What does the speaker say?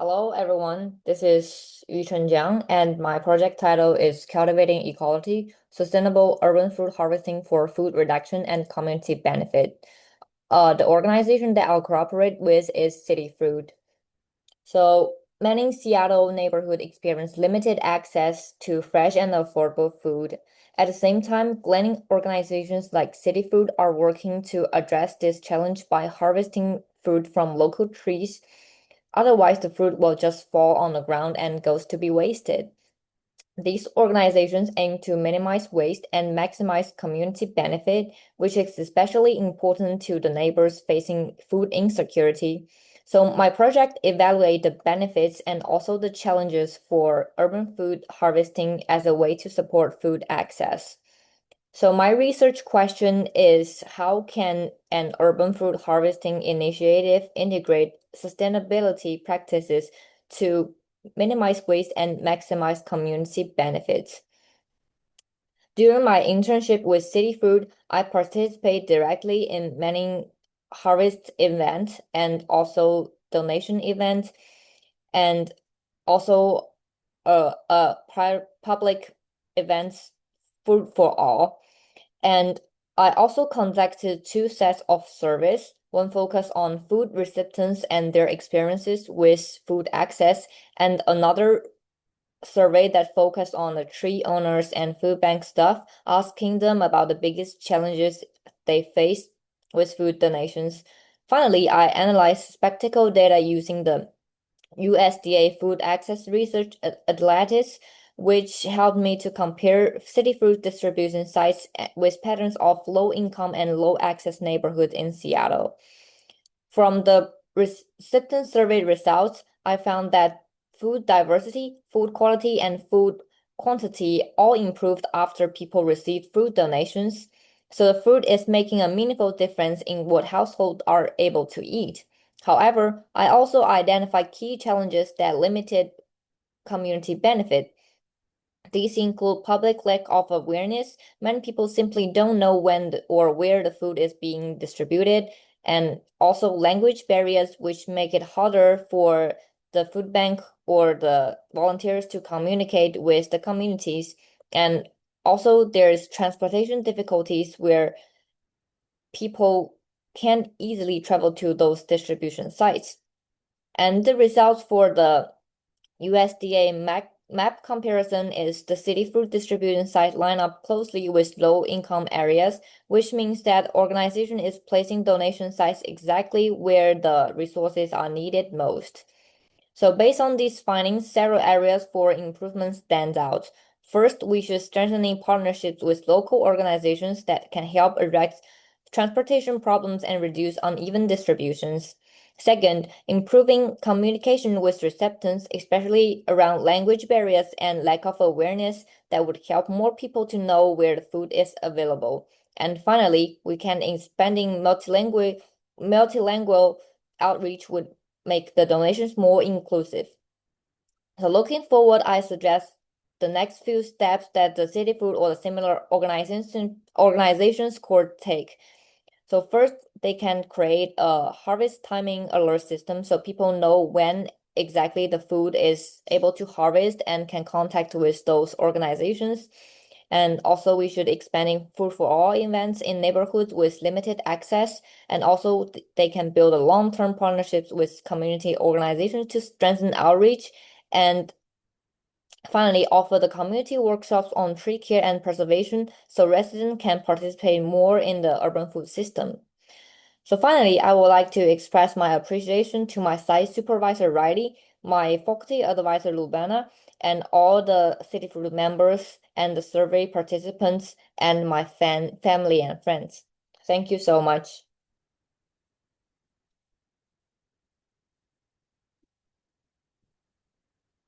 Hello, everyone. This is Jiang, and my project title is Cultivating Equality, Sustainable Urban Food Harvesting for Food Reduction and Community Benefit. The organization that I'll cooperate with is City Food. So many Seattle neighborhoods experience limited access to fresh and affordable food. At the same time, Glenning organizations like City Food are working to address this challenge by harvesting fruit from local trees. Otherwise, the fruit will just fall on the ground and goes to be wasted. These organizations aim to minimize waste and maximize community benefit, which is especially important to the neighbors facing food insecurity. So my project evaluates the benefits and also the challenges for urban food harvesting as a way to support food access. So my research question is, how can an urban food harvesting initiative integrate sustainability practices to minimize waste and maximize community benefits? During my internship with City Food, I participate directly in many harvest events and also donation events, and also public events, food for all. And I also conducted two sets of surveys, one focused on food recipients and their experiences with food access, and another survey that focused on the tree owners and food bank staff, asking them about the biggest challenges they face with food donations. Finally, I analyzed spectacle data using the USDA Food Access Research Atlas, which helped me to compare city food distribution sites with patterns of low income and low access neighborhoods in Seattle. From the recipient survey results, I found that food diversity, food quality, and food quantity all improved after people received food donations. So the food is making a meaningful difference in what households are able to eat. However, I also identified key challenges that limited community benefit. These include public lack of awareness. Many people simply don't know when or where the food is being distributed, and also language barriers, which make it harder for the food bank or the volunteers to communicate with the communities. And also, there's transportation difficulties where people can't easily travel to those distribution sites. And the results for the USDA map comparison is the city food distribution site line up closely with low-income areas, which means that organization is placing donation sites exactly where the resources are needed most. So based on these findings, several areas for improvement stand out. First, we should strengthen partnerships with local organizations that can help address transportation problems and reduce uneven distributions. Second, improving communication with recipients, especially around language barriers and lack of awareness, that would help more people to know where the food is available. And finally, we can expanding multilingual outreach would make the donations more inclusive. So looking forward, I suggest the next few steps that the city food or the similar organizations could take. So first, they can create a harvest timing alert system so people know when exactly the food is able to harvest and can contact with those organizations. And also, we should expanding food for all events in neighborhoods with limited access. And also, they can build a long-term partnerships with community organizations to strengthen outreach. And finally, offer the community workshops on tree care and preservation so residents can participate more in the urban food system. So finally, I would like to express my appreciation to my site supervisor, Riley, my faculty advisor, Lubana, and all the City Food members and the survey participants and my family and friends. Thank you so much.